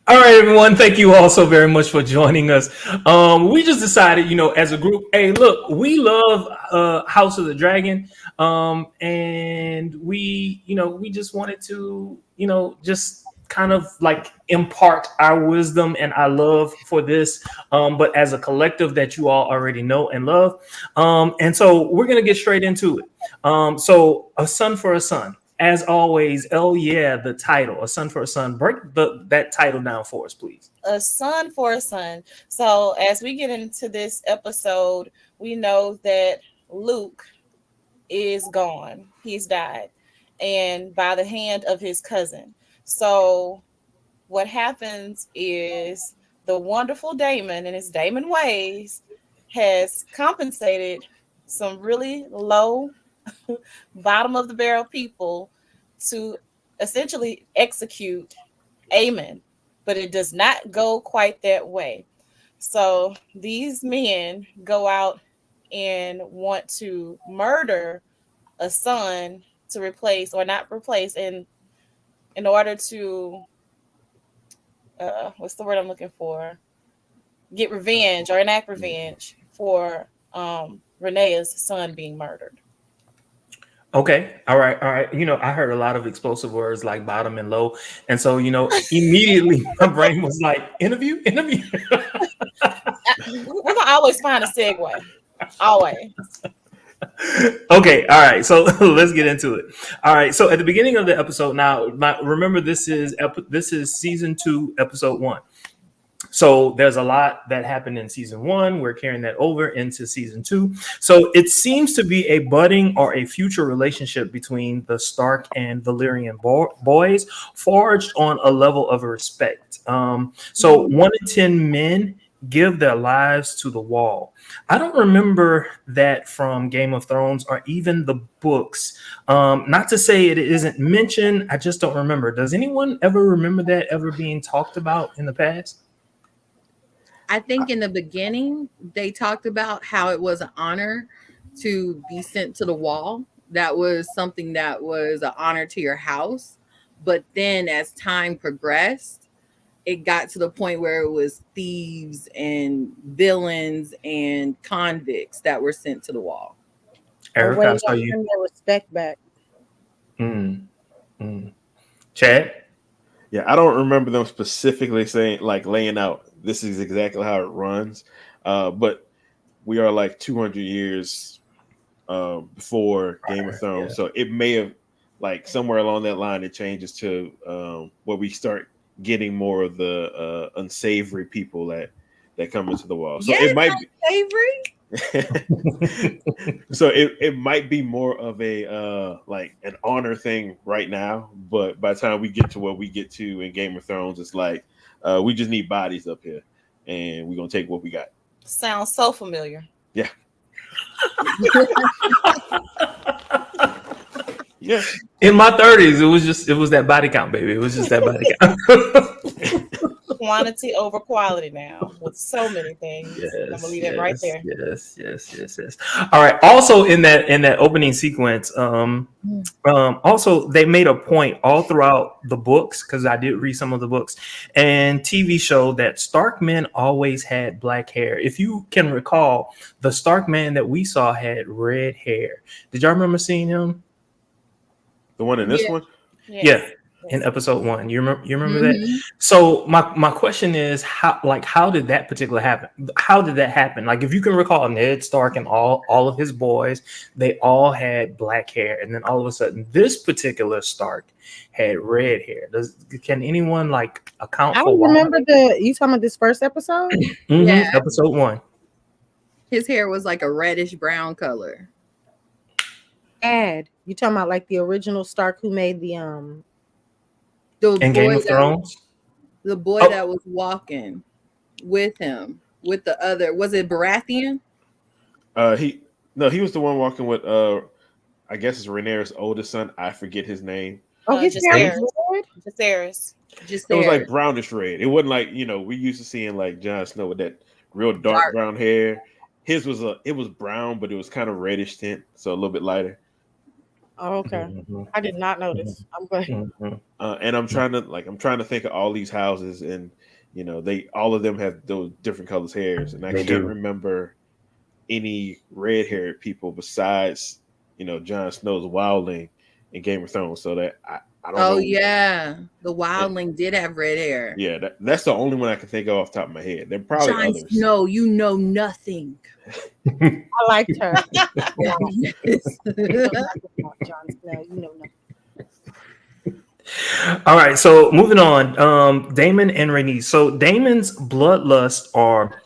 All right, everyone. Thank you all so very much for joining us. We just decided, as a group, hey, look, we love House of the Dragon, and we just wanted to, just kind of like impart our wisdom and our love for this, but as a collective that you all already know and love. And so we're gonna get straight into it. So, a son for a son. As always, oh yeah, the title, A Son for a Son. Break that title down for us, please. A son for a son. So as we get into this episode, we know that Luke is gone. He's died, and by the hand of his cousin. So what happens is the wonderful Damon and his Damon ways has compensated some really low bottom of the barrel people to essentially execute Aemond, but it does not go quite that way. So these men go out and want to murder a son to replace or not replace in order to what's the word I'm looking for? Get revenge or enact revenge for Rhaenyra's son being murdered. Okay. All right. All right. I heard a lot of explosive words like bottom and low. And so, immediately my brain was like, interview, interview. We're gonna always find a segue. Always. Okay. All right. So let's get into it. All right. So at the beginning of the episode, now, remember, this is season 2, episode 1. So there's a lot that happened in season 1. We're carrying that over into season 2. So it seems to be a budding or a future relationship between the Stark and Valyrian boys, forged on a level of respect. So 1 in 10 men give their lives to the wall. I don't remember that from Game of Thrones or even the books. Not to say it isn't mentioned. I just don't remember. Does anyone ever remember that ever being talked about in the past? I think in the beginning, they talked about how it was an honor to be sent to the wall. That was something that was an honor to your house. But then as time progressed, it got to the point where it was thieves and villains and convicts that were sent to the wall. Erica, I saw you. Their respect back. Chad? Yeah, I don't remember them specifically saying, like, laying out this is exactly how it runs. But we are like 200 years before Game of Thrones. Yeah. So it may have, like, somewhere along that line, it changes to where we start getting more of the unsavory people that come into the wall. So yeah, it might be unsavory. So it might be more of a like an honor thing right now, but by the time we get to what we get to in Game of Thrones, it's like we just need bodies up here, and we're gonna take what we got. Sounds so familiar. Yeah. Yeah. In my 30s, it was that body count, baby. It was just that body count. Quantity over quality now with so many things. Yes, I'm gonna leave it right there. Yes. All right. Also in that opening sequence, also they made a point all throughout the books, because I did read some of the books and TV show, that Stark men always had black hair. If you can recall, the Stark man that we saw had red hair. Did y'all remember seeing him? The one in this one? Yes. Yeah. In episode 1, you remember that? So my question is, how did that particular happen? How did that happen? Like, if you can recall, Ned Stark and all of his boys, they all had black hair, and then all of a sudden, this particular Stark had red hair. Can anyone like account I for? don't remember you talking about this first episode? Yeah, episode 1. His hair was like a reddish brown color. You talking about like the original Stark who made the in Game of Thrones? The boy that was walking with him, with the other, was it Baratheon? He was the one walking with I guess it's Rhaenyra's oldest son. I forget his name. Oh, his hair was red? Jacaerys. It was like brownish red. It wasn't like, we used to seeing like Jon Snow with that real dark brown hair. His was it was brown, but it was kind of reddish tint, so a little bit lighter. Oh, okay. Mhm, I did not notice. I'm glad. mhm. And I'm trying to think of all these houses, and they all of them have those different colors hairs, and I They can't do. remember any red haired people besides Jon Snow's wildling in Game of Thrones. So that I don't Oh know. yeah, the It, wildling did have red hair. yeah, that's the only one I can think of off the top of my head. There are probably Jon others. Snow, you know nothing. I liked her. A lot. Yes. You know nothing about Jon Snow. You know nothing. All right, so moving on. Damon and Rhaenys. So Damon's bloodlust or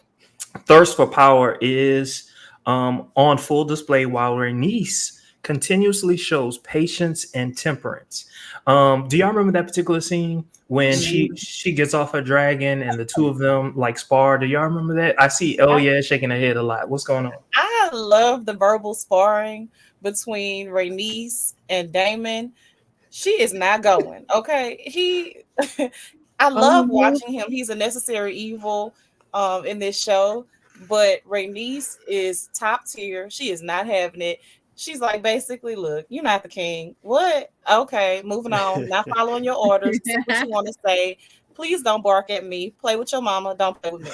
thirst for power is on full display, while Rhaenys continuously shows patience and temperance. Do y'all remember that particular scene when Mhm. she gets off her dragon and the two of them like spar? Do y'all remember that? I see Elia shaking her head a lot. What's going on? I love the verbal sparring between Rhaenys and Damon. She is not going. Okay. I love Mhm. watching him. He's a necessary evil in this show. But Rhaenys is top tier. She is not having it. She's like, basically, look, you're not the king. What? Okay, moving on. Not following your orders. Say what you want to say. Please don't bark at me. Play with your mama. Don't play with me.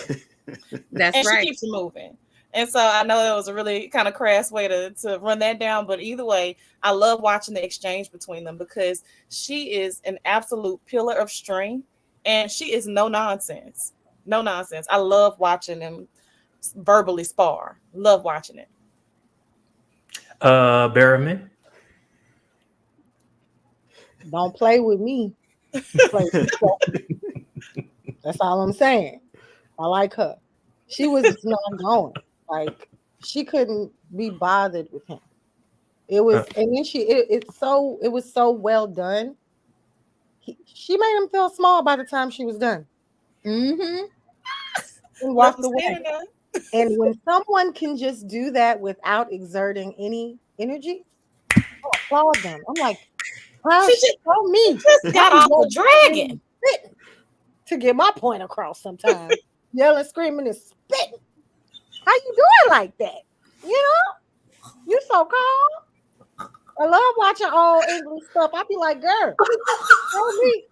That's And she right. keeps it moving. And so I know that was a really kind of crass way to run that down. But either way, I love watching the exchange between them because she is an absolute pillar of strength and she is no nonsense. No nonsense. I love watching them verbally spar. Love watching it. Barrowman. Don't play with me. Play with yourself. That's all I'm saying. I like her. She was not going. Like she couldn't be bothered with him. It was, Uh, and then it was so well done. She made him feel small by the time she was done Mm-hmm. and Left walked him away. standing there. And when someone can just do that without exerting any energy, I applaud them. I'm like, how She just, show me just how got off your a dragon. spitting to get my point across sometimes. Yelling, screaming, and spitting. How you doing like that? You know, you so calm. I love watching old English stuff. I be like, girl, tell me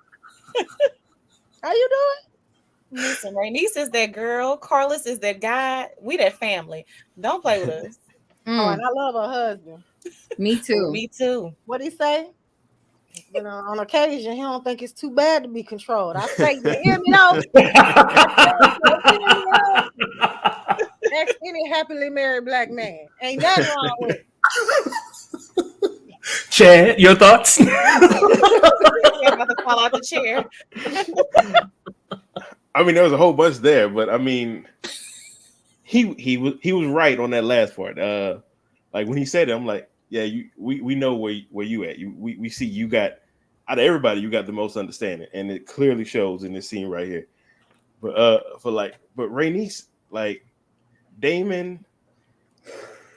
how you doing? Listen, Rhaenys is that girl. Carlos is that guy. We that family. Don't play with us. Oh, and Mm, I love her husband. me Ooh, too. me too. What he say? On occasion, he don't think it's too bad to be controlled. I say, you hear me though? I tell him, you hear me though? Ask any happily married black man. Ain't nothing wrong with Chad, your thoughts? I'm about to fall out the chair. I mean, there was a whole bunch there, but I mean, he was right on that last part. Like when he said it, I'm like, yeah, we know where you at. We see you got out of everybody, you got the most understanding, and it clearly shows in this scene right here. But Rhaenys, like Damon,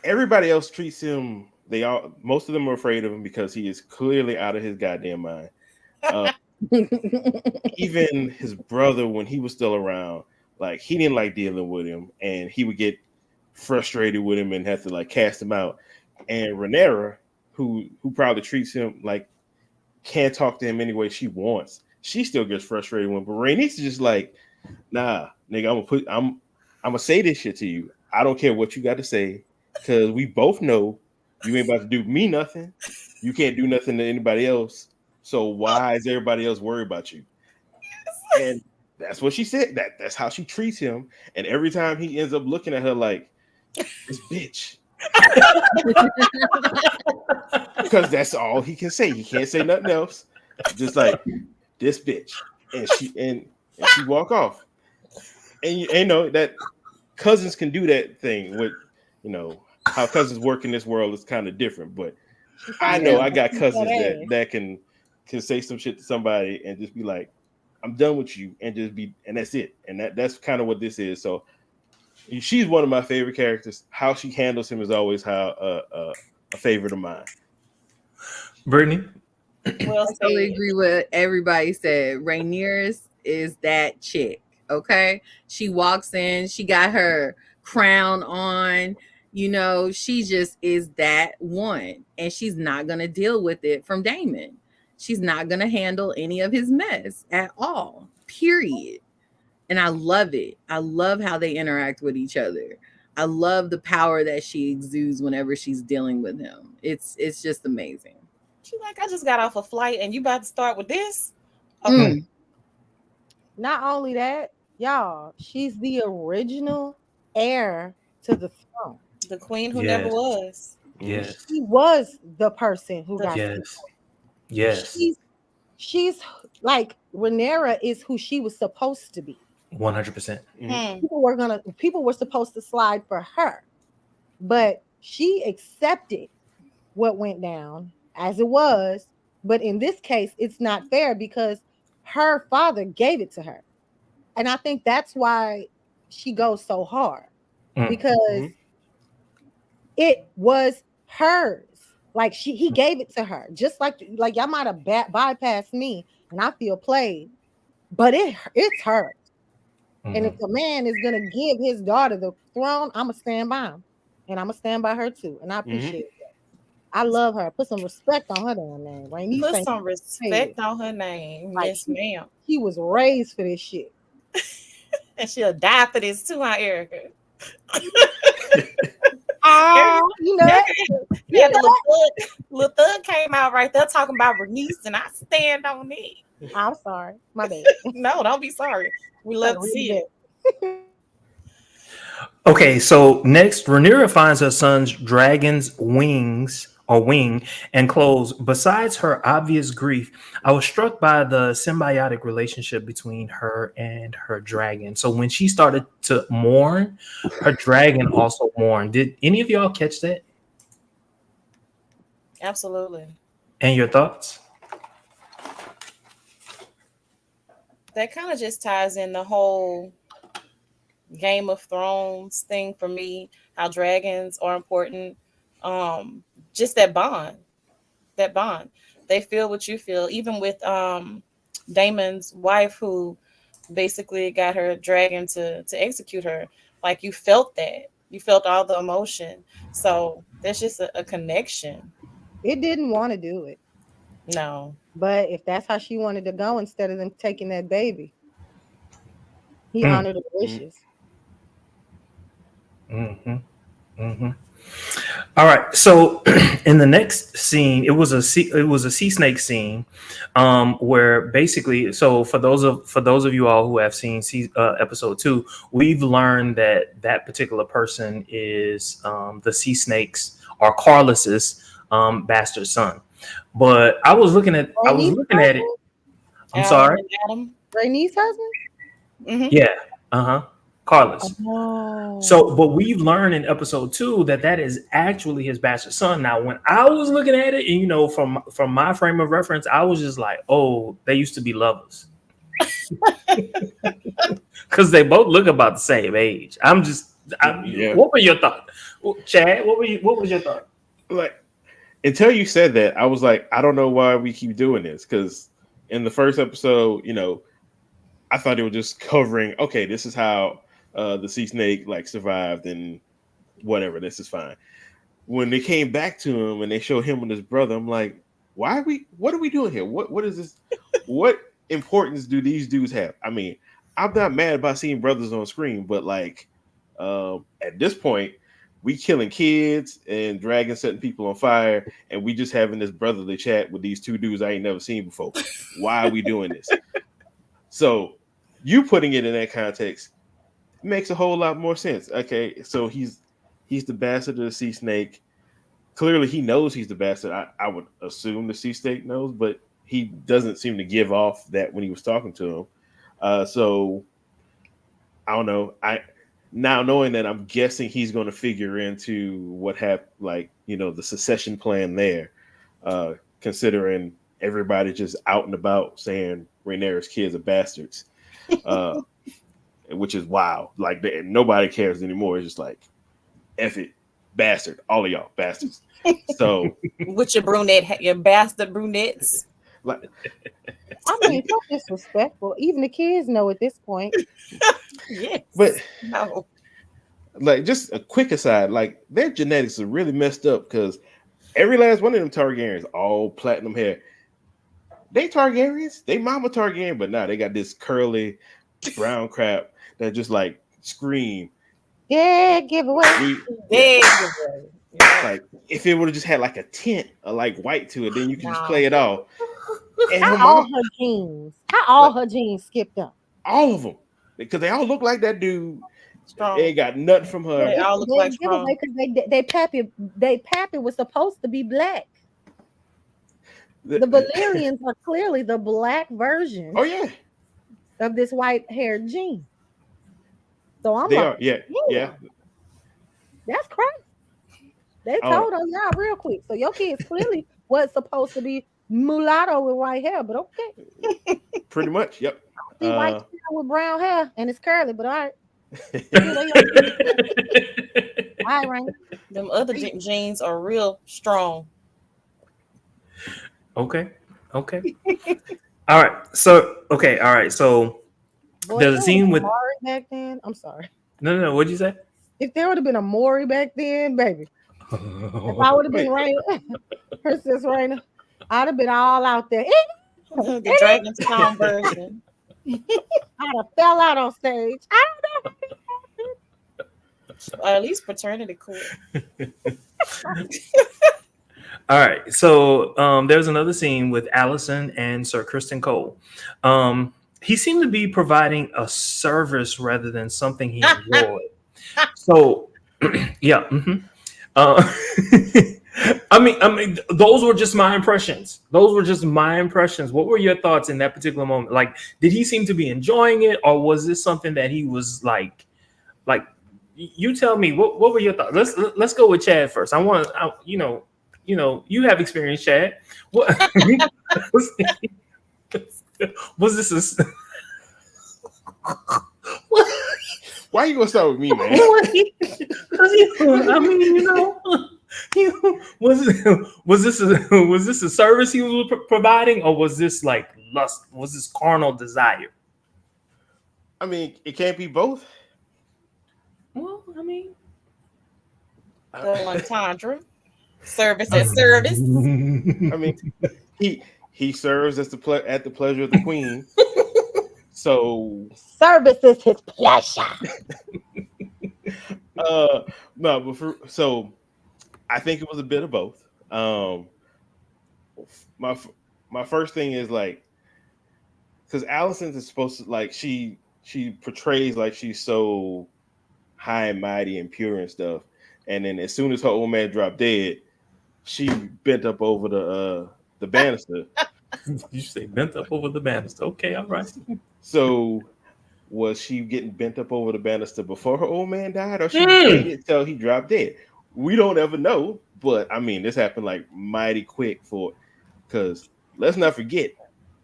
everybody else treats him. Most of them are afraid of him because he is clearly out of his goddamn mind. Uh, Even his brother, when he was still around, like he didn't like dealing with him, and he would get frustrated with him and have to like cast him out. And Rhaenyra, who probably treats him like can't talk to him any way she wants, she still gets frustrated with him. But Rhaenys is just like, nah, nigga, I'm gonna say this shit to you. I don't care what you got to say, because we both know you ain't about to do me nothing. You can't do nothing to anybody else. So why is everybody else worried about you? And that's what she said. That's how she treats him. And every time he ends up looking at her like this bitch, because that's all he can say. He can't say nothing else. Just like this bitch, and she walk off. And you know that cousins can do that thing with, how cousins work in this world is kind of different. But she I finally know Yeah. I got beat that cousins that ass. that can say some shit to somebody and just be like, I'm done with you, and just be, and that's it. And that's kind of what this is. So she's one of my favorite characters. How she handles him is always a favorite of mine. Brittany? Well I totally said. agree with everybody said. Rhaenyra is that chick. Okay, she walks in. She got her crown on. You know, she just is that one, and she's not going to deal with it from Damon. She's not going to handle any of his mess at all, period. And I love it. I love how they interact with each other. I love the power that she exudes whenever she's dealing with him. It's just amazing. She's like, I just got off a flight and you about to start with this? Okay. Not only that, y'all, she's the original heir to the throne. The queen who never Yes. was. Yes. She was the person who got Yes. Yes. she's like Rhaenyra is who she was supposed to be. 100%. People were supposed to slide for her, but she accepted what went down as it was. But in this case, it's not fair because her father gave it to her, and I think that's why she goes so hard because it was hers. Like he gave it to her, just like y'all might have bypassed me, and I feel played, but it's hers. And if a man is gonna give his daughter the throne, I'm gonna stand by him, and I'm gonna stand by her too. And I appreciate that. I love her. Put some respect on her damn name. Right? Put some respect on her name. Like, yes, ma'am. She was raised for this shit, and she'll die for this too, huh, Erica? You know, yeah, the little thug came out right there talking about Bernice, and I stand on it. I'm sorry, my bad. No, don't be sorry. We love to see it. Okay, so next, Rhaenyra finds her son's dragon's wing and clothes. Besides her obvious grief, I was struck by the symbiotic relationship between her and her dragon. So when she started to mourn, her dragon also mourned. Did any of y'all catch that? Absolutely. And your thoughts? That kind of just ties in the whole Game of Thrones thing for me, how dragons are important. Just that bond. They feel what you feel. Even with Daemon's wife, who basically got her dragon to execute her. Like, you felt that. You felt all the emotion. So there's just a connection. It didn't want to do it. No. But if that's how she wanted to go, instead of them taking that baby, he honored her wishes. All right. So in the next scene, it was a sea snake scene, where basically, so for those of you all who have seen episode 2, we've learned that particular person is the sea snake's or Carlos's bastard son. But I was looking at it. I'm sorry. Rhaenyr's husband? Mm-hmm. Yeah. Carlos. Oh. So, but we've learned in episode 2 that is actually his bastard son. Now, when I was looking at it, and from my frame of reference, I was just like, oh, they used to be lovers. Because they both look about the same age. What were your thoughts? Chad, what was your thought? Like, until you said that, I was like, I don't know why we keep doing this. Because in the first episode, I thought it was just covering, okay, this is how the sea snake survived and whatever. This is fine. When they came back to him and they showed him and his brother, I'm like, what are we doing here? What is this? What importance do these dudes have? I mean, I'm not mad about seeing brothers on screen, but at this point, we killing kids and dragons setting people on fire, and we just having this brotherly chat with these two dudes I ain't never seen before. Why are we doing this? So you putting it in that context makes a whole lot more sense. Okay, so he's the bastard of the sea snake. Clearly, he knows he's the bastard. I would assume the sea snake knows, but he doesn't seem to give off that when he was talking to him. So I don't know. Now knowing that, I'm guessing he's going to figure into what happened, the succession plan there. Considering everybody just out and about saying Rhaenyra's kids are bastards. Which is wild. Nobody cares anymore. It's just like, F it, bastard, all of y'all bastards. So with your bastard brunettes. I mean, so disrespectful. Even the kids know at this point. Yes, but no. like just a quick aside, like their genetics are really messed up because every last one of them Targaryens all platinum hair. They Targaryens, they mama Targaryen, but now they got this curly brown crap that just like scream. Yeah, giveaway. Big. Yeah. Like if it would have just had like a tint of like white to it, then you can just No. play it off. And her How all mom, her genes? How all her genes skipped up? all of them, because they all look like that dude. Strong. They ain't got nothing from her. They all look like strong. Because they pappy was supposed to be black. The Valyrians are clearly the black version Oh yeah, of this white haired gene. So I'm they like, are. Yeah. that's crazy. They Oh. told on y'all real quick. So your kids clearly was supposed to be mulatto with white hair, but okay. Pretty much. Yep. See white hair with brown hair and it's curly, but all right. All right, Rain. Them other genes are real strong. Okay. All right. So Boy, there's a if there scene was with Maury back then. I'm sorry. no. What'd you say? If there would have been a Maury back then, baby. If I would have been Raina, Princess Raina, I'd have been all out there. The Dragonstone version. I'd have fell out on stage. I don't know. Or at least paternity court. All right. So there's another scene with Allison and Sir Kristen Cole. He seemed to be providing a service rather than something he enjoyed. So, yeah. I mean, those were just my impressions. What were your thoughts in that particular moment? Like, did he seem to be enjoying it, or was this something that he was like? You tell me. What were your thoughts? Let's go with Chad first. You have experience, Chad. What was this? Why are you gonna start with me, man? I mean, was this a service he was providing, or was this like lust? Was this carnal desire? I mean, it can't be both. Well, I mean, Double entendre. Service as service. I mean, he serves at the pleasure of the queen. So Service is his pleasure. So I think it was a bit of both. My first thing is like, because Allison is supposed to like she portrays like she's so high and mighty and pure and stuff, and then as soon as her old man dropped dead, she bent up over the banister. You say bent up over the banister? Okay, all right. So was she getting bent up over the banister before her old man died, or she waited till he dropped dead? We don't ever know, but I mean, this happened like mighty quick because let's not forget,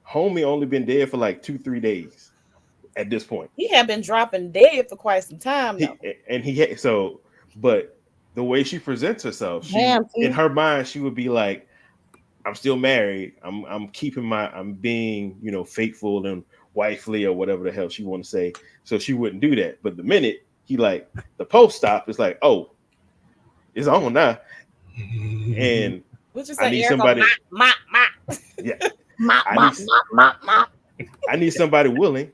homie only been dead for like 2-3 days at this point. He had been dropping dead for quite some time though. But the way she presents herself, in her mind, she would be like, I'm still married. I'm being, faithful and wifely or whatever the hell she want to say. So she wouldn't do that. But the minute he like the post stop, it's like, oh, it's on now. And I need somebody. Yeah. I need somebody willing.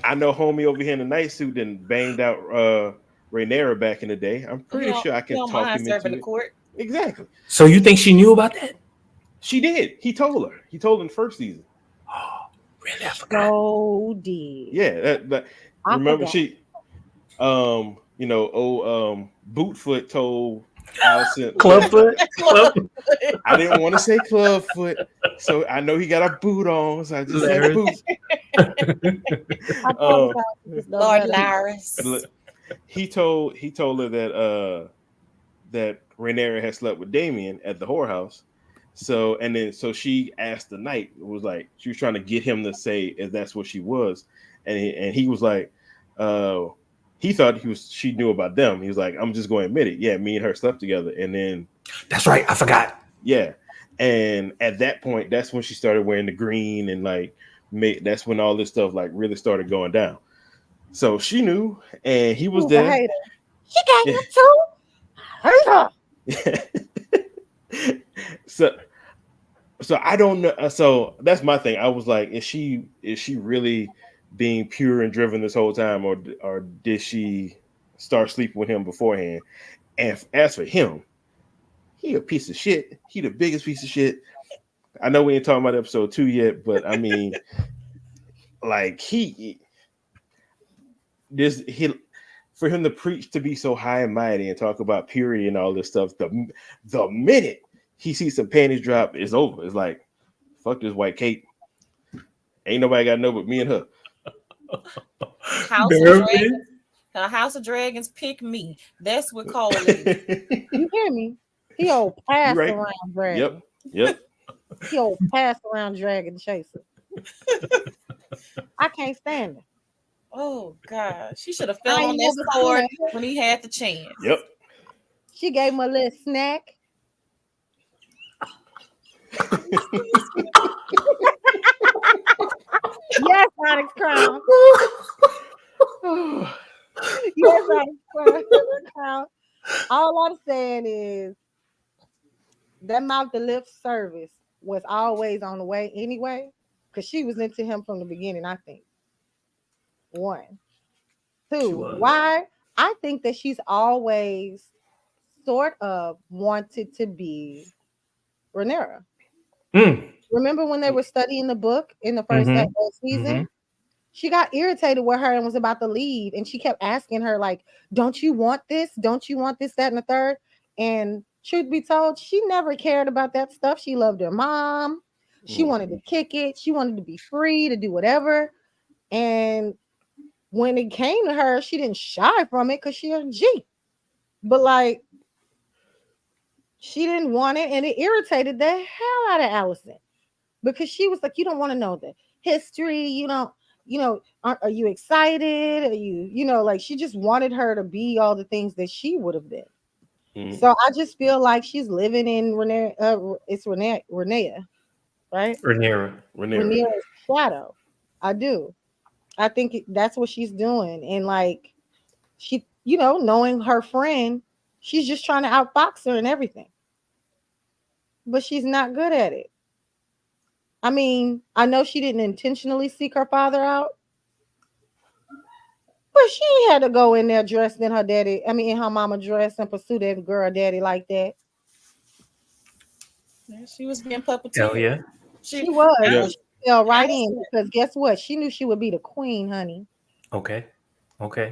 I know homie over here in the night suit and banged out Rhaenyra back in the day. I'm pretty sure I can talk him into it. Court. Exactly. So you think she knew about that? She did. He told her. He told her in the first season. Oh, really? I forgot. So did. Yeah. Remember she, Bootfoot told Allison. Clubfoot. I didn't want to say Clubfoot, so I know he got a boot on, so I just said boot. Lord Larris. He told her that Rhaenyra had slept with Damien at the whorehouse. So she asked the knight. It was like she was trying to get him to say if that's what she was, and he was like, he thought she knew about them. He was like, I'm just going to admit it. Yeah, me and her slept together, and then that's right. I forgot. Yeah, and at that point, that's when she started wearing the green and that's when all this stuff like really started going down. So she knew, and he was there. She gave him two. Hate her. So I don't know. So that's my thing. I was like, is she really being pure and driven this whole time, or did she start sleeping with him beforehand? And as for him, he a piece of shit. He the biggest piece of shit. I know we ain't talking about episode 2 yet, but I mean, like for him to preach to be so high and mighty and talk about purity and all this stuff, the minute he sees some panties drop, it's over. It's like, fuck this white cape. Ain't nobody got to know but me and her. House of Dragons pick me. That's what Cole is. You hear me? He old pass Right. around dragon. Yep. He old pass around dragon chaser. I can't stand it. Oh God, she should have fell on that sword when he had the chance. Yep. She gave him a little snack. Yes, Onyx Crown. Yes, Onyx Crown. All I'm saying is that mouth to lip service was always on the way anyway, because she was into him from the beginning, I think. 1. 2, why? I think that she's always sort of wanted to be Rhaenyra. Remember when they were studying the book in the first season? She got irritated with her and was about to leave, and she kept asking her, like, don't you want this? Don't you want this, that, and the third? And truth be told, she never cared about that stuff. She loved her mom. She wanted to kick it. She wanted to be free to do whatever. And when it came to her, she didn't shy from it because she a G. But like, she didn't want it, and it irritated the hell out of Allison because she was like, you don't want to know the history. You know, are you excited? Are you, like, she just wanted her to be all the things that she would have been. So I just feel like she's living in Rhaenyra, right? Rhaenyra's shadow. I do. I think that's what she's doing. And like, she, knowing her friend, she's just trying to outfox her and everything. But she's not good at it. I mean, I know she didn't intentionally seek her father out, but she had to go in there dressed in in her mama dress and pursue that girl daddy like that. Yeah, she was being puppeteered. Hell yeah. She was. Yeah. She fell right in because guess what? She knew she would be the queen, honey. Okay.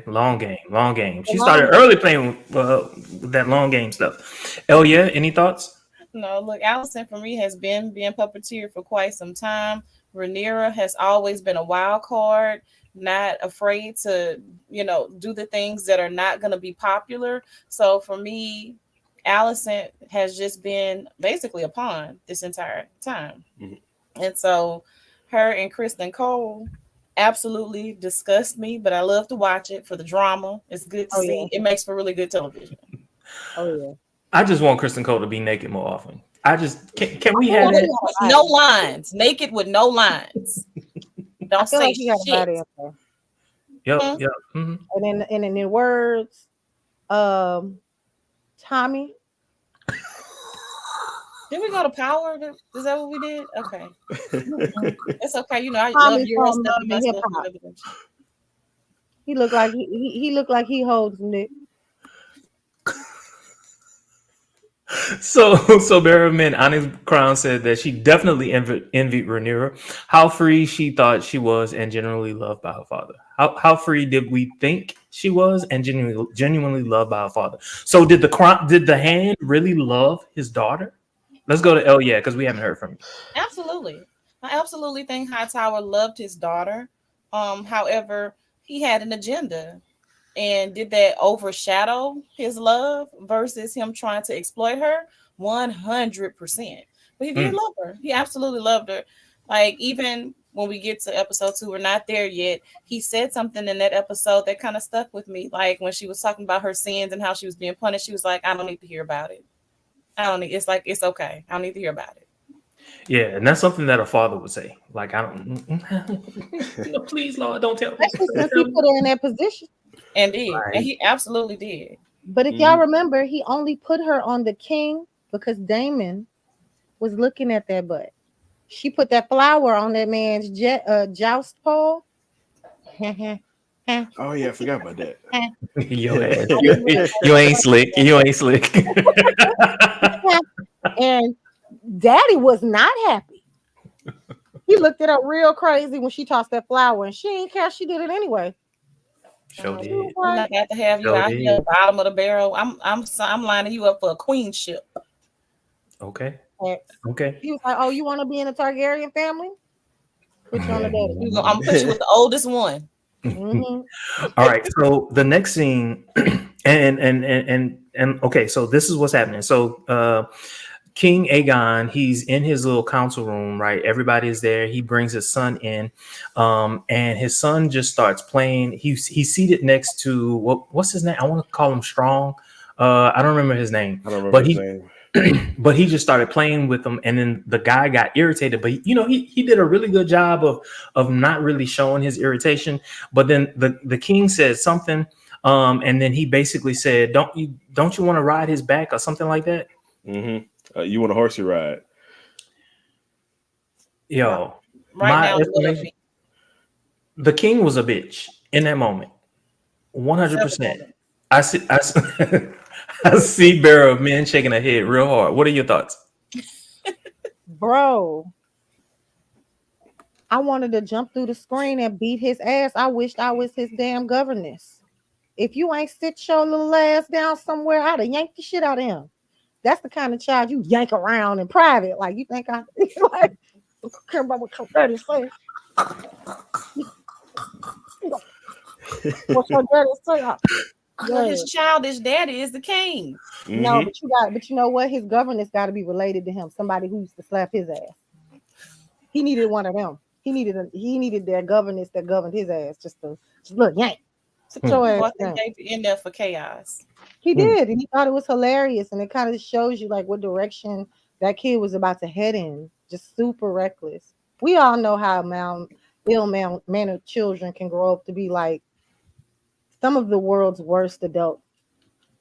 Long game. She started early playing with that long game stuff. Yeah. Any thoughts? No, look, Allison for me has been being puppeteered for quite some time. Rhaenyra has always been a wild card, not afraid to, do the things that are not going to be popular. So for me, Allison has just been basically a pawn this entire time. And so her and Kristen Cole absolutely disgust me, but I love to watch it for the drama. It's good to see. Yeah. It makes for really good television. Oh yeah. I just want Kristen Cole to be naked more often. I just can we have that? No lines, naked with no lines. Don't say like shit. Yep. Mm-hmm. And in the words, Tommy. Did we go to Power? Is that what we did? Okay. It's okay. I love your stuff. He looked like he looked like he holds Nick. So Barrowman, Onyx Crown said that she definitely envied Rhaenyra, how free she thought she was and genuinely loved by her father. How free did we think she was and genuinely loved by her father? So did the hand really love his daughter? Let's go to yeah, because we haven't heard from you. Absolutely. I absolutely think Hightower loved his daughter. However, he had an agenda. And did that overshadow his love versus him trying to exploit her? 100%. But he did love her. He absolutely loved her. Like, even when we get to episode 2, we're not there yet. He said something in that episode that kind of stuck with me. Like, when she was talking about her sins and how she was being punished, she was like, I don't need to hear about it. It's like, it's okay. I don't need to hear about it. Yeah, and that's something that a father would say. Like, I don't, please, Lord, don't tell me. Especially since he put her in that position. And did. Right. And he absolutely did. But if y'all remember, he only put her on the king because Damon was looking at that butt. She put that flower on that man's joust pole. Oh yeah, I forgot about that. Your ass. You ain't slick. You ain't slick. And Daddy was not happy. He looked at her real crazy when she tossed that flower, and she didn't care. She did it anyway. Sure She did. was I'm like, not got to have you Sure out did. here at the bottom of the barrel. I'm lining you up for a queenship. Okay. X. Okay. He was like, "Oh, you want to be in a Targaryen family? Put you on the daddy." I'm gonna put you with the oldest one. Mhm. All right. So the next scene, and okay. So this is what's happening. So King Aegon, he's in his little council room, right? Everybody is there. He brings his son in, and his son just starts playing. He's seated next to what's his name? I want to call him Strong. I don't remember his name, I don't remember but his he name. but he just started playing with them, and then the guy got irritated. But he did a really good job of not really showing his irritation. But then the king said something, and then he basically said, don't you want to ride his back or something like that? You want a horsey ride? Yo, Right my now, estimation, the king was a bitch in that moment, 100%. Seven. I see. I see Bearer of Men shaking her head real hard. What are your thoughts? Bro, I wanted to jump through the screen and beat his ass. I wished I was his damn governess. If you ain't sit your little ass down somewhere, I'd have yanked the shit out of him. That's the kind of child you yank around in private. Like, you think I like care about what your daddy say? What your daddy say? But his childish daddy is the king. No, but you know what? His governess got to be related to him. Somebody who used to slap his ass. He needed one of them. He needed their governess that governed his ass. Just look, yank. Sit your ass Well, I down. think they in there for chaos. He did, and he thought it was hilarious, and it kind of shows you like what direction that kid was about to head in. Just super reckless. We all know how ill-mannered children can grow up to be like some of the world's worst adults.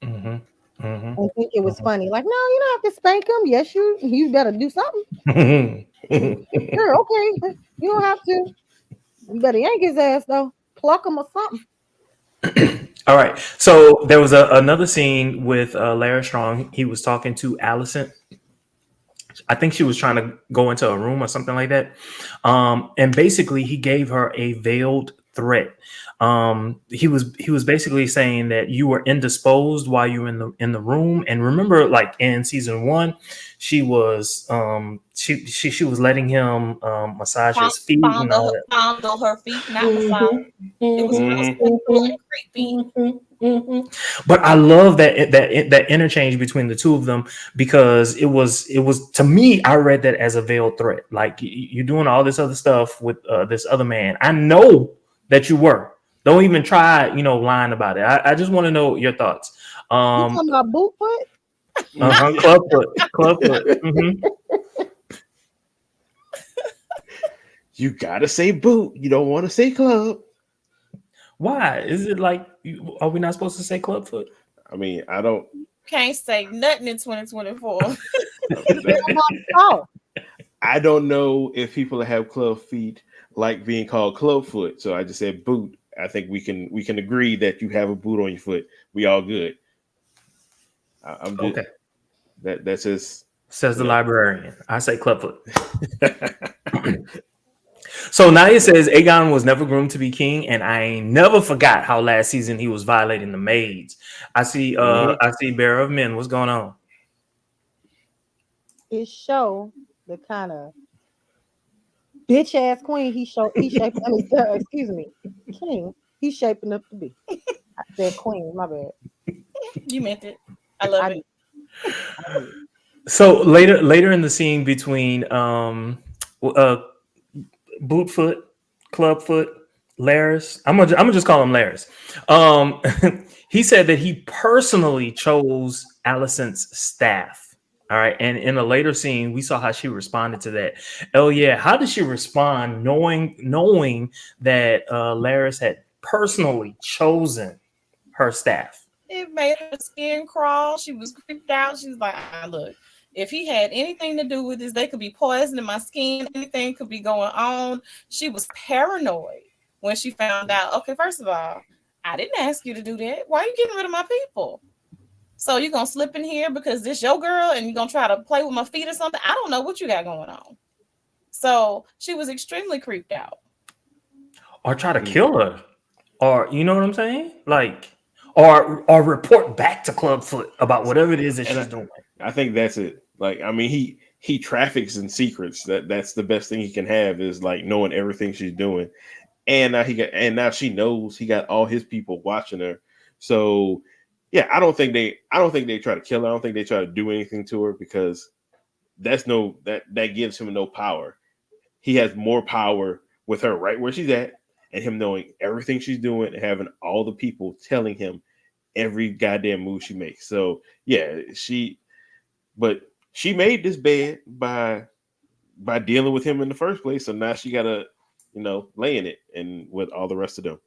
Mm-hmm. Mm-hmm. I think it was funny. Like, no, you don't have to spank them. Yes, you better do something. Sure, okay. You don't have to. You better yank his ass though. Pluck him or something. All right. So there was another scene with Lara Strong. He was talking to Allison. I think she was trying to go into a room or something like that. And basically he gave her a veiled threat. He was basically saying that you were indisposed while you were in the room. And remember, like in season 1, she was she was letting him massage his feet and all that. Fondle her feet, not massage. It was real creepy. But I love that interchange between the two of them, because it was to me, I read that as a veiled threat. Like, you're doing all this other stuff with this other man. I know that you were. Don't even try, lying about it. I just want to know your thoughts. You talking about boot foot? Club foot. Mm-hmm. You gotta say boot. You don't want to say club. Why is it like? Are we not supposed to say club foot? I mean, I don't. Can't say nothing in 2024. I don't know if people that have club feet like being called club foot. So I just said boot. I think we can agree that you have a boot on your foot. We all good. I'm just, okay. That's just says the librarian. I say club foot. So Naya says Aegon was never groomed to be king, and I ain't never forgot how last season he was violating the maids. I see I see Bearer of Men. What's going on? It show the kind of bitch ass queen he shaping. I mean, excuse me, king. He's shaping up to be. I said queen. My bad. You meant it. I love it. So later in the scene between Bootfoot, Clubfoot, Laris. I'm gonna just call him Laris. He said that he personally chose Alicent's staff. All right, and in a later scene, we saw how she responded to that. Oh yeah, how did she respond, knowing that Laris had personally chosen her staff. It made her skin crawl. She was creeped out. She was like, look, if he had anything to do with this, they could be poisoning my skin. Anything could be going on. She was paranoid when she found out, okay, first of all, I didn't ask you to do that. Why are you getting rid of my people? So you're going to slip in here because this your girl and you're going to try to play with my feet or something? I don't know what you got going on. So she was extremely creeped out. Or try to kill her. Or, you know what I'm saying? Like, or report back to Clubfoot about whatever it is that she's doing. I think that's it. Like, I mean, he traffics in secrets. That's the best thing he can have is like knowing everything she's doing. And now she knows he got all his people watching her. So yeah, I don't think they try to kill her. I don't think they try to do anything to her because that gives him no power. He has more power with her right where she's at and him knowing everything she's doing and having all the people telling him every goddamn move she makes. So yeah, she made this bed by dealing with him in the first place. So now she gotta, lay in it and with all the rest of them.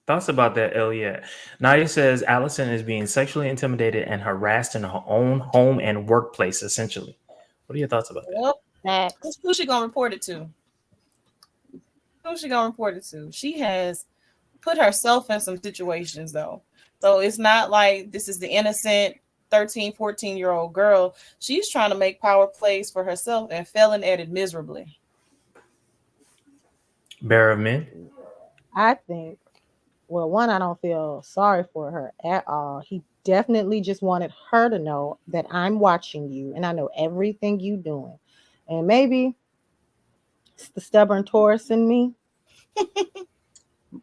Thoughts about that, Elliot? Naya says Allison is being sexually intimidated and harassed in her own home and workplace, essentially. What are your thoughts about that? Well, who's she gonna report it to? She has put herself in some situations though. So it's not like this is the innocent 13, 14-year-old girl. She's trying to make power plays for herself and failing at it miserably. Bearer of men? I think, well, one, I don't feel sorry for her at all. He definitely just wanted her to know that I'm watching you and I know everything you doing. And maybe it's the stubborn Taurus in me.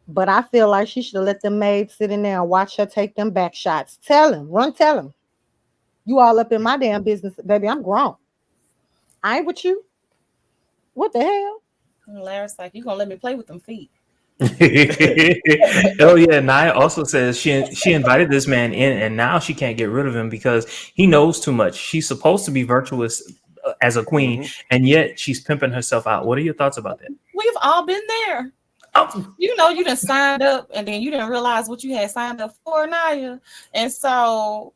But I feel like she should have let the maid sit in there and watch her take them back shots. Tell him. You all up in my damn business, baby. I'm grown. I ain't with you. What the hell? And Larry's like, you gonna let me play with them feet? Oh yeah, Naya also says she invited this man in and now she can't get rid of him because he knows too much. She's supposed to be virtuous as a queen, and yet she's pimping herself out. What are your thoughts about that? We've all been there. Oh. You done signed up and then you didn't realize what you had signed up for, Naya. And so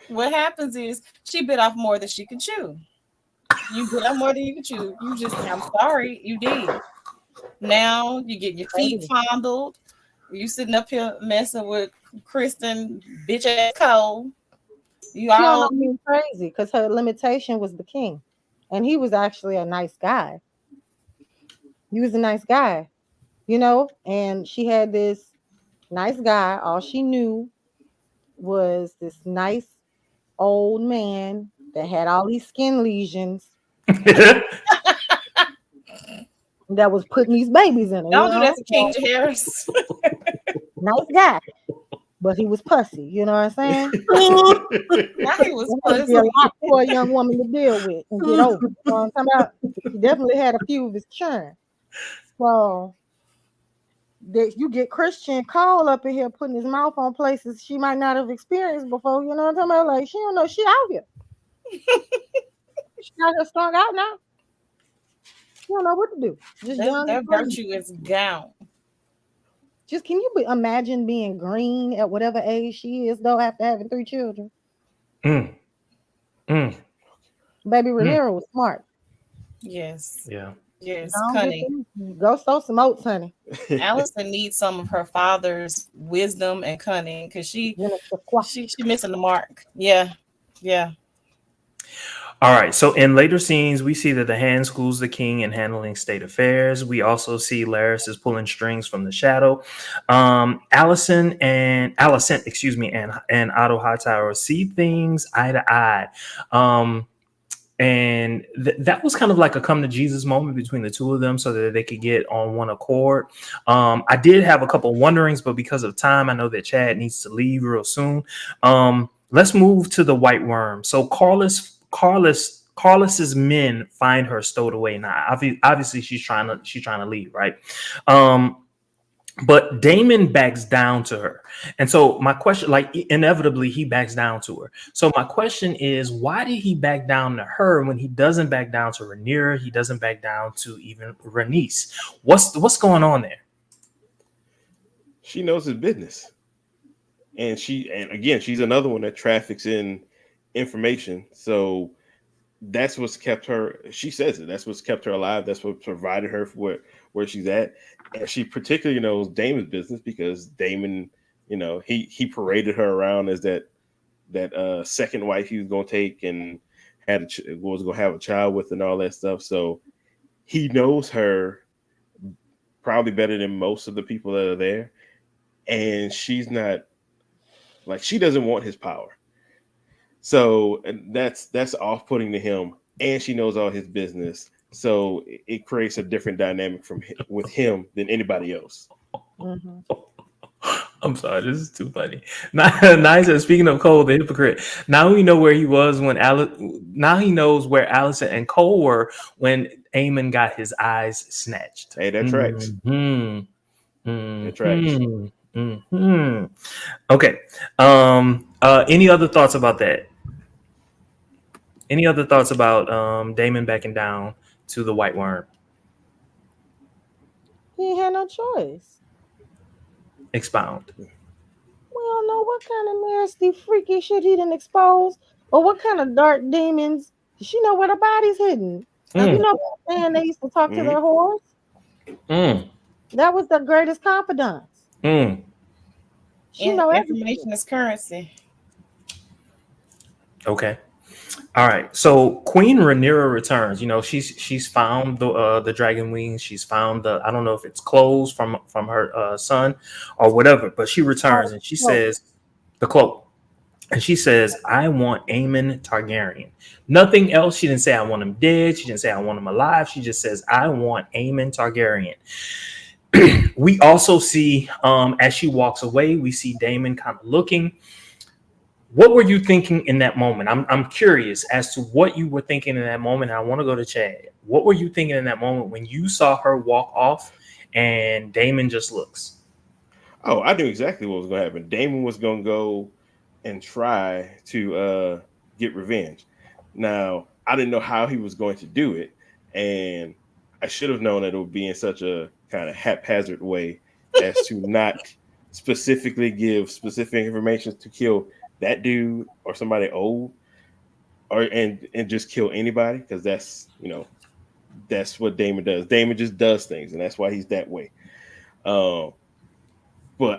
what happens is she bit off more than she could chew. You bit off more than you could chew. I'm sorry, you did. Now you get your feet fondled. You sitting up here messing with Kristen, bitch ass Cole. You all mean crazy because her limitation was the king, and he was actually a nice guy. He was a nice guy, and she had this nice guy. All she knew was this nice old man that had all these skin lesions. That was putting these babies in it. Don't do that to King Harris. Nice guy, but he was pussy. You know what I'm saying? Now he was pussy. A lot for a young woman to deal with and get over. You know what I'm talking about? He definitely had a few of his churn. So you get Christian Cole up in here putting his mouth on places she might not have experienced before. You know what I'm talking about? Like she don't know she out here. She got her strung out now. You don't know what to do. Just that virtue is gone. Just can you imagine being green at whatever age she is, though, after having 3 children? Baby Rhaenyra was smart. Yes. Yeah. Yes, cunning. Go sow some oats, honey. Allison needs some of her father's wisdom and cunning because she missing the mark. Yeah. All right. So in later scenes, we see that the hand schools the king in handling state affairs. We also see Larys is pulling strings from the shadow. Alicent, and Otto Hightower see things eye to eye. And that was kind of like a come to Jesus moment between the two of them so that they could get on one accord. I did have a couple wonderings, but because of time, I know that Chad needs to leave real soon. Let's move to the White Worm. So Carlos's men find her stowed away. Now, obviously, she's trying to leave, right? But Daemon backs down to her. And so my question, like inevitably, he backs down to her. So my question is, why did he back down to her when he doesn't back down to Rhaenyra? He doesn't back down to even Rhaenys. What's going on there? she knows his business, and again, she's another one that traffics in information. So that's what's kept her. She says it. That's what's kept her alive. That's what provided her for where she's at. And she particularly knows Damon's business because Damon, he paraded her around as that second wife he was going to take and was going to have a child with and all that stuff. So he knows her probably better than most of the people that are there. And she's not like, she doesn't want his power. So and that's off-putting to him, and she knows all his business. So it creates a different dynamic with him than anybody else. Mm-hmm. I'm sorry, this is too funny. Now he says, speaking of Cole, the hypocrite. Now we know where he was when now he knows where Allison and Cole were when Aemond got his eyes snatched. Hey, that tracks. It tracks. Okay. Any other thoughts about that? Any other thoughts about Daemon backing down to the White Worm? He had no choice. Expound. We don't know what kind of nasty, freaky shit he didn't expose, or what kind of dark demons. She know where the body's hidden. You know what I'm saying? They used to talk to their whores. That was their greatest confidence. She know information is currency. Okay. All right. So Queen Rhaenyra returns. She's found the dragon wings. She's found I don't know if it's clothes from her son or whatever, but she returns and she says the cloak. And she says, I want Aemond Targaryen. Nothing else. She didn't say I want him dead. She didn't say I want him alive. She just says, I want Aemond Targaryen. We also see, as she walks away, we see Daemon kind of looking. What were you thinking in that moment? I'm curious as to what you were thinking in that moment. I want to go to Chad. What were you thinking in that moment when you saw her walk off and Daemon just looks? Oh, I knew exactly what was going to happen. Daemon was going to go and try to get revenge. Now, I didn't know how he was going to do it, and I should have known that it would be in such a kind of haphazard way as to not specifically give specific information to kill that dude or somebody old, and just kill anybody, because that's what Daemon does. Daemon just does things, and that's why he's that way. But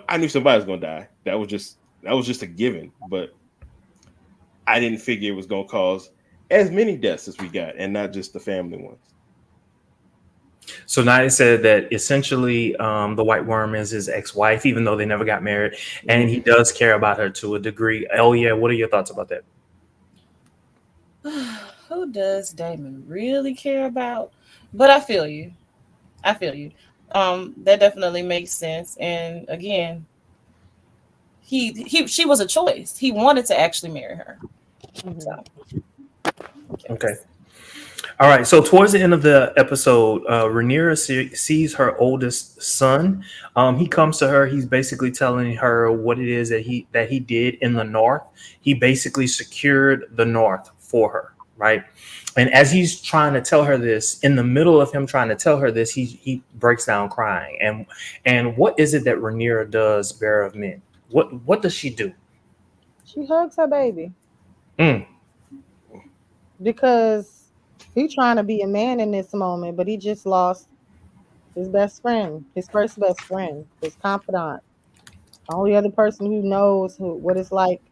I knew somebody was gonna die. That was just a given. But I didn't figure it was gonna cause as many deaths as we got, and not just the family ones. So now it said that essentially the White Worm is his ex-wife, even though they never got married, and he does care about her to a degree. Oh yeah, what are your thoughts about that? Who does Daemon really care about? But I feel you. That definitely makes sense. And again, she was a choice. He wanted to actually marry her. So, okay. All right. So towards the end of the episode, Rhaenyra sees her oldest son. He comes to her. He's basically telling her what it is that he did in the North. He basically secured the North for her, right? And as he's trying to tell her this, in the middle of him trying to tell her this, he breaks down crying. And what is it that Rhaenyra does, bearer of men? What does she do? She hugs her baby. Because he's trying to be a man in this moment, but he just lost his best friend, his first best friend, his confidant. The only other person who knows what it's like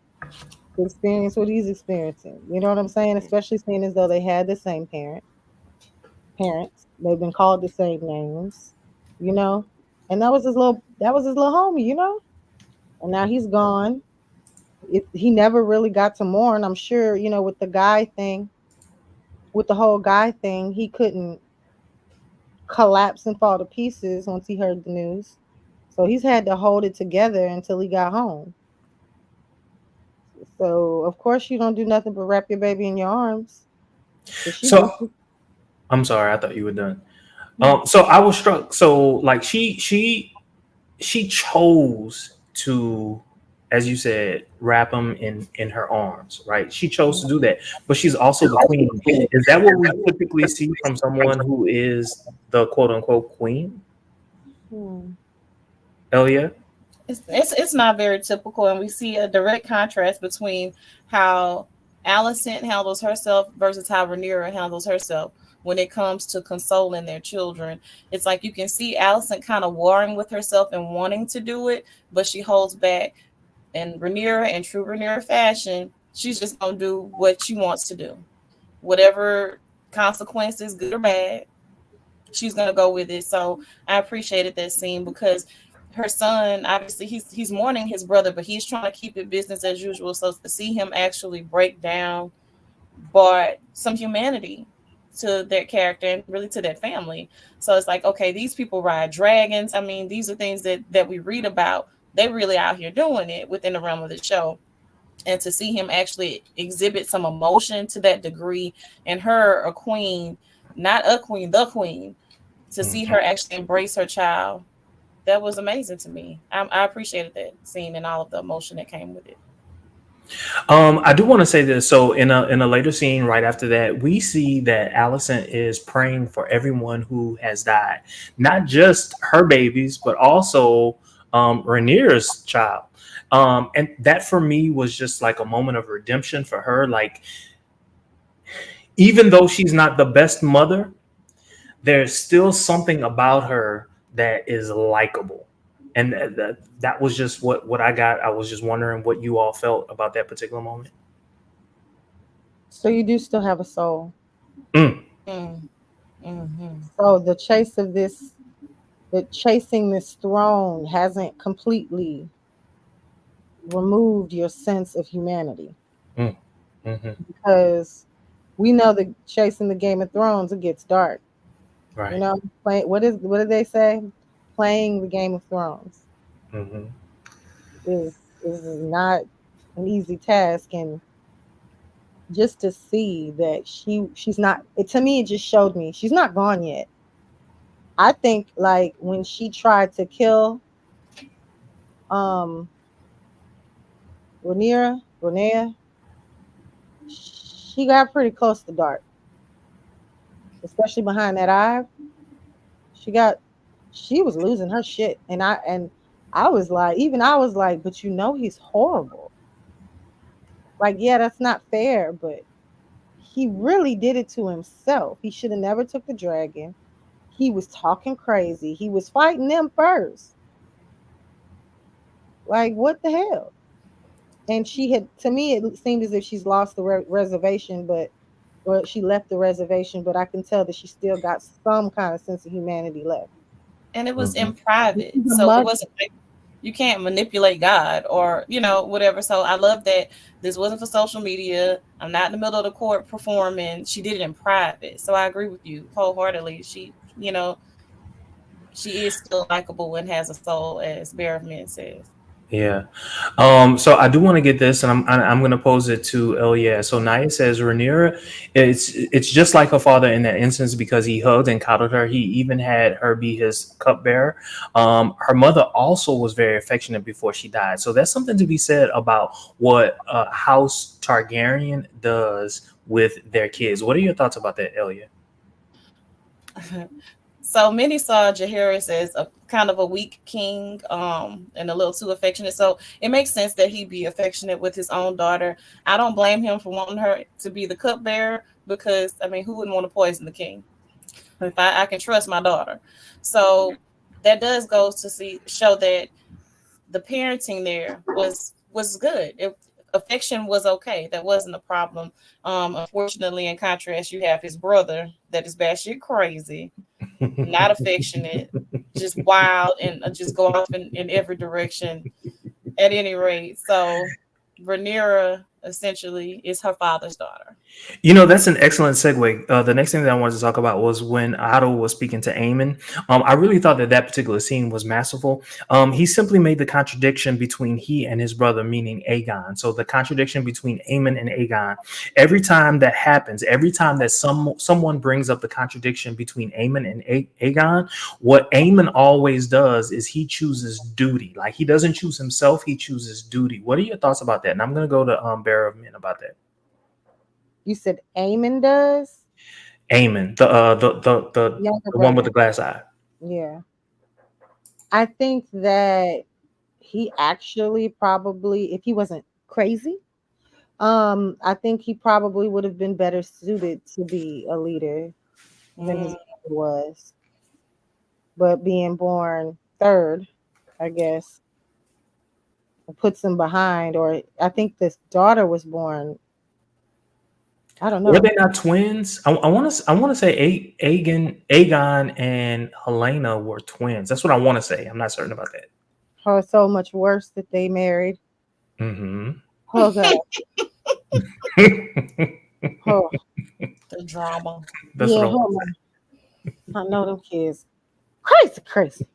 to experience what he's experiencing. You know what I'm saying? Especially seeing as though they had the same parents. They've been called the same names, And that was his little homie, And now he's gone. He never really got to mourn. I'm sure, with the whole guy thing, he couldn't collapse and fall to pieces once he heard the news. So he's had to hold it together until he got home. So of course you don't do nothing but wrap your baby in your arms. So I'm sorry, I thought you were done. So I was struck. So like she chose to, as you said, wrap him in her arms, right? She chose to do that, but she's also the queen. Is that what we typically see from someone who is the quote unquote queen? Elia? It's not very typical, and we see a direct contrast between how Alicent handles herself versus how Rhaenyra handles herself when it comes to consoling their children. It's like you can see Alicent kind of warring with herself and wanting to do it, but she holds back. And Rhaenyra, in true Rhaenyra fashion, she's just gonna do what she wants to do, whatever consequences, good or bad, she's gonna go with it. So I appreciated that scene because her son, obviously, he's mourning his brother, but he's trying to keep it business as usual. So to see him actually break down brought some humanity to their character and really to their family. So it's like, okay, these people ride dragons. I mean, these are things that we read about. They really out here doing it within the realm of the show. And to see him actually exhibit some emotion to that degree, and her a queen, not a queen, the queen, to see her actually embrace her child, that was amazing to me. I appreciated that scene and all of the emotion that came with it. I do want to say this. So in a later scene, right after that, we see that Alicent is praying for everyone who has died, not just her babies, but also Rhaenyra's child. And that for me was just like a moment of redemption for her. Like, even though she's not the best mother, there's still something about her that is likable. And that was just what I got. I was just wondering what you all felt about that particular moment. So you do still have a soul. Mm. So the chasing this throne hasn't completely removed your sense of humanity. Mm. Mm-hmm. Because we know that chasing the Game of Thrones, it gets dark. Right. You know, what did they say? Playing the Game of Thrones Mm-hmm. is not an easy task, and just to see that she's not. To me, it just showed me she's not gone yet. I think like when she tried to kill um Rhaenyra, she got pretty close to dark, especially behind that eye. She was losing her shit, and I was like, but you know he's horrible. Like, yeah, that's not fair, but he really did it to himself. He should have never took the dragon. He was talking crazy. He was fighting them first. Like, what the hell? And to me, it seemed as if she's lost the reservation, or she left the reservation, but I can tell that she still got some kind of sense of humanity left. And it was in Mm-hmm. private. She's a So it mother. wasn't like you can't manipulate God or, whatever. So I love that this wasn't for social media. I'm not in the middle of the court performing. She did it in private. So I agree with you wholeheartedly. She is still likable and has a soul, as Bear of Men says. Yeah. So I do want to get this, and I'm going to pose it to Elia. So Naya says Rhaenyra, it's just like her father in that instance because he hugged and coddled her. He even had her be his cupbearer. Her mother also was very affectionate before she died. So that's something to be said about what House Targaryen does with their kids. What are your thoughts about that, Elia? So many saw Jaehaerys as a kind of a weak king, and a little too affectionate. So it makes sense that he'd be affectionate with his own daughter. I don't blame him for wanting her to be the cupbearer because, I mean, who wouldn't want to poison the king? If I can trust my daughter. So that does go to show that the parenting there was good. Affection was okay. That wasn't a problem. Unfortunately, in contrast, you have his brother that is batshit crazy, not affectionate, just wild and just go off in every direction at any rate. So Rhaenyra essentially is her father's daughter. That's an excellent segue. The next thing that I wanted to talk about was when Otto was speaking to Aemon. I really thought that particular scene was masterful. He simply made the contradiction between he and his brother, meaning Aegon. So the contradiction between Aemon and Aegon. Every time that happens, every time that someone brings up the contradiction between Aemon and Aegon, what Aemon always does is he chooses duty. Like, he doesn't choose himself; he chooses duty. What are your thoughts about that? And I'm going to go to Bearer of Men about that. You said Aemon does? Aemon, the Younger one with brother. the glass eye. Yeah. I think that he actually probably, if he wasn't crazy, I think he probably would have been better suited to be a leader than his Mm. mother was. But being born third, I guess, puts him behind. Or I think this daughter was born. I don't Were know. they not twins? I want to say Aegon and Helena were twins. That's what I want to say. I'm not certain about that. Oh, it's so much worse that they married. Mm-hmm. Oh God. Oh The drama. That's what yeah. I want Oh, to say. I know them kids. Crazy, crazy.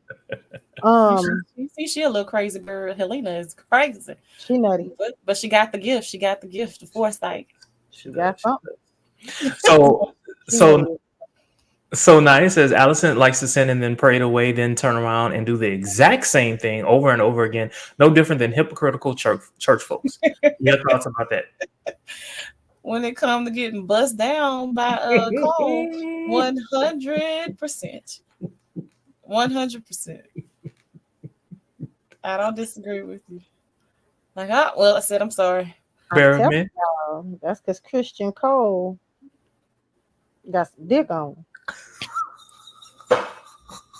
You see, she a little crazy girl. Helena is crazy, She nutty. but she got the gift. She got the gift, the foresight. She got something. So She so nutty. so Nia says Allison likes to sin and then pray it away, then turn around and do the exact same thing over and over again. No different than hypocritical church folks. Your thoughts about that? When it comes to getting bust down by Cole, 100%. 100%. I don't disagree with you. Like, well, I said I'm sorry. I'm Bear of telling men. y'all, that's because Christian Cole got some dick on.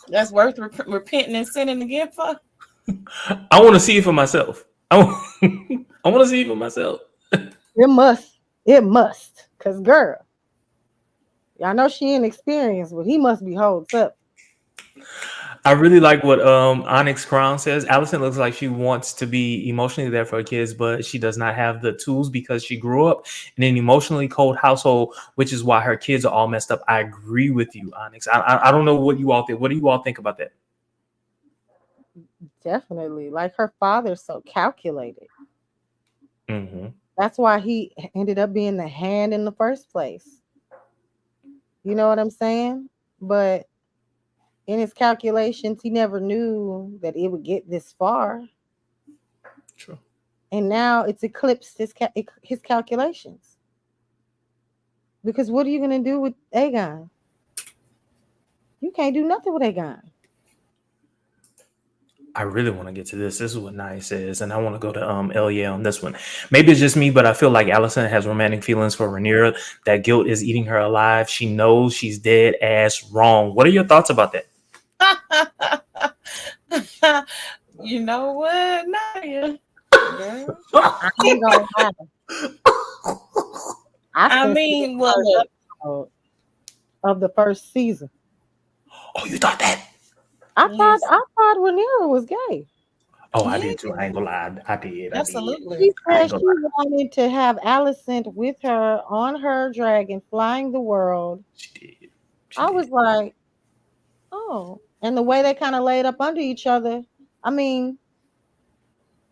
That's worth repenting and sinning again for. I want to see it for myself. I want to see it for myself. It must. Cause girl, y'all know she inexperienced, but he must be holds up. I really like what Onyx Crown says. Allison looks like she wants to be emotionally there for her kids, but she does not have the tools because she grew up in an emotionally cold household, which is why her kids are all messed up. I agree with you, Onyx. I don't know what you all think. What do you all think about that? Definitely. Like her father's so calculated. Mm-hmm. That's why he ended up being the hand in the first place. You know what I'm saying? But in his calculations, he never knew that it would get this far. True. And now it's eclipsed his calculations. Because what are you going to do with Aegon? You can't do nothing with Aegon. I really want to get to this. This is what Nia says, and I want to go to Elia on this one. Maybe it's just me, but I feel like Allison has romantic feelings for Rhaenyra. That guilt is eating her alive. She knows she's dead ass wrong. What are your thoughts about that? You know what, Naya? Girl. I ain't gonna lie. I mean, well, look. Episode of the first season. Oh, you thought that? I Yes. thought Rhaenyra was gay. Oh, I Yeah. did too. I ain't gonna lie. I did. Absolutely. She I said ain't she gonna lie. wanted to have Alicent with her on her dragon, flying the world. She did. I was like, oh. And the way they kind of laid up under each other. I mean,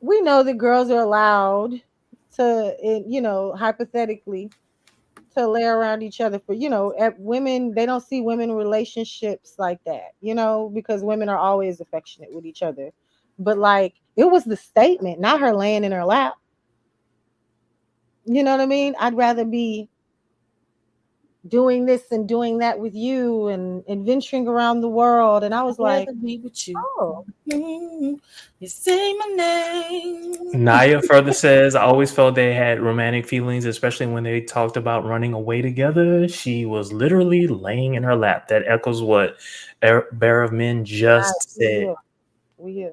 we know that girls are allowed to, hypothetically, to lay around each other for, women, they don't see women relationships like that, because women are always affectionate with each other. But like, it was the statement, not her laying in her lap. You know what I mean? I'd rather be doing this and doing that with you and adventuring around the world. And I was like, rather be with you. oh, You say my name. Naya further says, I always felt they had romantic feelings, especially when they talked about running away together. She was literally laying in her lap. That echoes what Bear of Men just said. we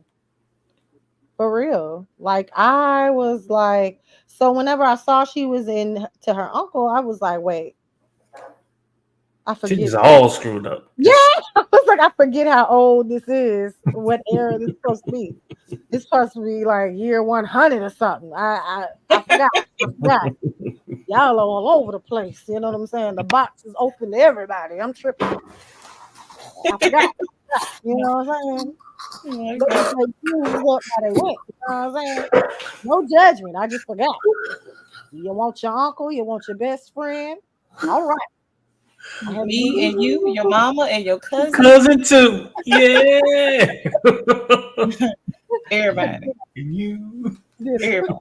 for real. Like I was like, so whenever I saw she was in to her uncle, I was like, wait, I forget. She's all screwed up. Yeah, I was like, I forget how old this is, what era this is supposed to be. It's supposed to be like year 100 or something. I forgot. Y'all are all over the place. You know what I'm saying? The box is open to everybody. I'm tripping. I forgot. You know what I'm saying? They up how they went. You know what I'm saying? No judgment. I just forgot. You want your uncle, you want your best friend. All right. Me and you, your mama and your cousin. Cousin too. Yeah. Everybody. And you. Everybody.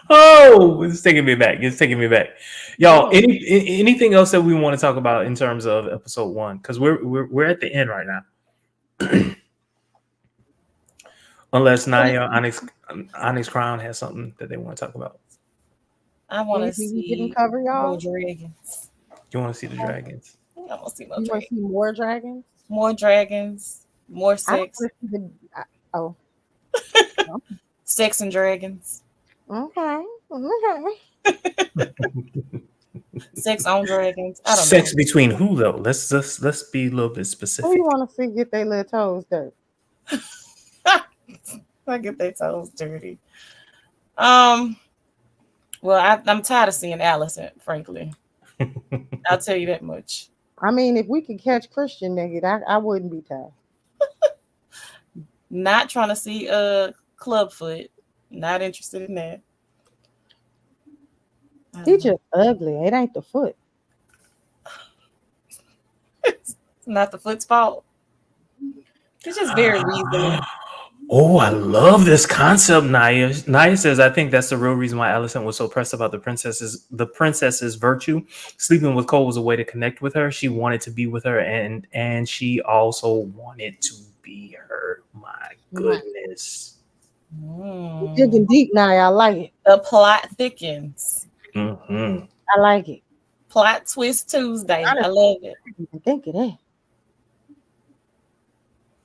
Oh, it's taking me back. It's taking me back. Y'all, anything else that we want to talk about in terms of episode 1? Because we're at the end right now. Unless Naya Onyx Crown has something that they want to talk about. I want to Anything we didn't see cover, y'all? more dragons. You want to see the dragons? I want to see more You want to dragons. see more dragons? More dragons. More I don't sex. want to see oh, Sex and dragons. okay. Okay. Sex on dragons. I don't Sex know. between who though? Let's be a little bit Who specific. you want to see get their little toes dirty? I get their toes dirty. Well, I'm tired of seeing Allison, frankly. I'll tell you that much. I mean, if we could catch Christian naked, I wouldn't be tired. Not trying to see Clubfoot. Not interested in that. He just ugly. It ain't the foot. It's not the foot's fault. It's just very reasonable. Oh, I love this concept, Naya. Naya says, I think that's the real reason why Alicent was so pressed about the princess's virtue. Sleeping with Cole was a way to connect with her. She wanted to be with her, and she also wanted to be her. My goodness. Mm. Digging deep now. I like it. The plot thickens. Mm-hmm. I like it. Plot twist Tuesday. I love it. Think of that.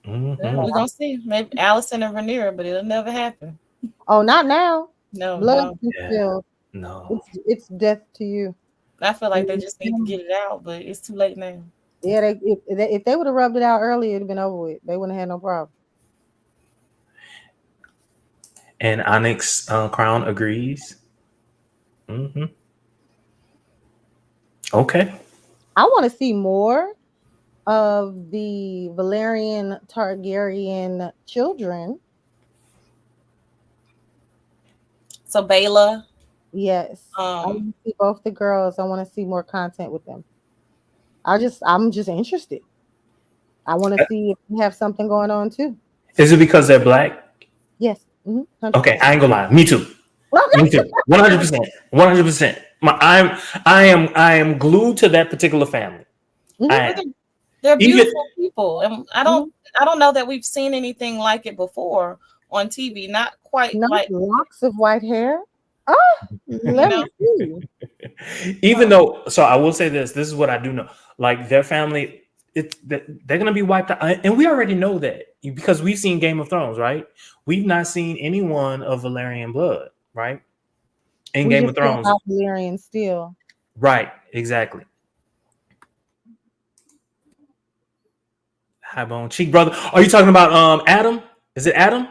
Mm-hmm. Yeah, we're gonna see. Maybe Allison and Rhaenyra, but it'll never happen. Oh, not now. No, Blood no. is spilled. No. It's death to you. I feel like they just need to get it out, but it's too late now. Yeah, if they would have rubbed it out earlier, it'd have been over with. They wouldn't have had no problem. And Onyx Crown agrees. Mm-hmm. Okay. I want to see more of the Valerian Targaryen children. So Bayla, Yes. I want to see both the girls. I want to see more content with them. I'm just interested. I want to see if we have something going on too. Is it because they're black? Yes. Mm-hmm. Okay, I ain't gonna lie. Me too. Me too. 100%. 100%. I am glued to that particular family. Mm-hmm. They're beautiful people, and I don't know that we've seen anything like it before on TV. Not quite like locks of white hair. Oh, let me see. Even though, so I will say this is what I do know. Like their family, they're gonna be wiped out, and we already know that because we've seen Game of Thrones, right? We've not seen anyone of Valerian blood, right? In Game of Thrones, Valerian still. Right? Exactly. High bone cheek, brother. Are you talking about Adam? Is it Adam?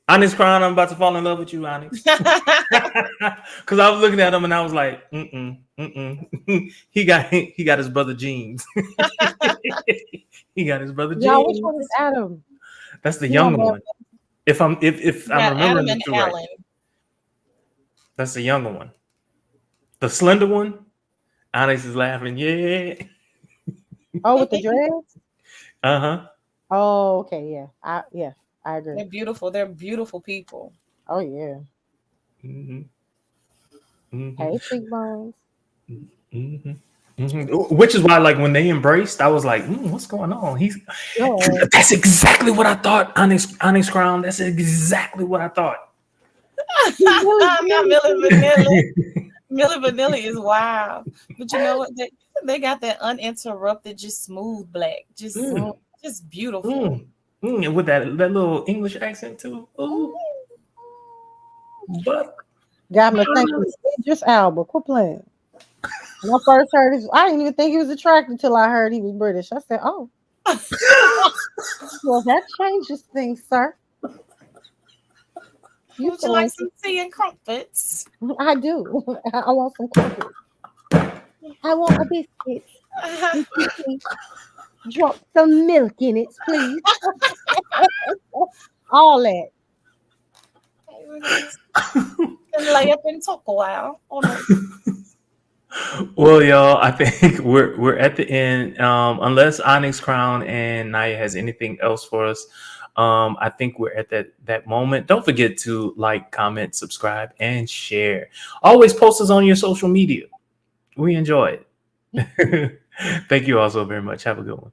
Onyx Crown, I'm about to fall in love with you, Onyx. Because I was looking at him and I was like, he got his brother jeans. He got his brother jeans. Yeah, which one is Adam? That's the younger one. If I'm remembering Adam and right. Alan. That's the younger one. The slender one. Onyx is laughing. Yeah. Oh, with the dreads? Uh-huh. Oh, okay, yeah. I agree. They're beautiful. They're beautiful people. Oh yeah. Mm-hmm. Mm-hmm. Hey, cheekbones. Mm-hmm. Mm-hmm. Which is why, like, when they embraced, I was like, what's going on? That's exactly what I thought. Onyx Crown. That's exactly what I thought. Milli Vanilli is wild. But you know what? They got that uninterrupted, just smooth black. Just beautiful. With that little English accent too. Ooh. But got me thinking Idris Elba. Quit playing. When I first heard his, I didn't even think he was attractive until I heard he was British. I said, "Oh, well, that changes things, sir." Would you like some tea and crumpets? I do. I want some crumpets. I want a biscuit. Drop some milk in it, please. All that. And lay up and talk a while. Oh, no. Well, y'all, I think we're at the end. Unless Onyx Crown and Naya has anything else for us, I think we're at that moment. Don't forget to like, comment, subscribe, and share. Always post us on your social media. We enjoy it. Thank you all so very much. Have a good one.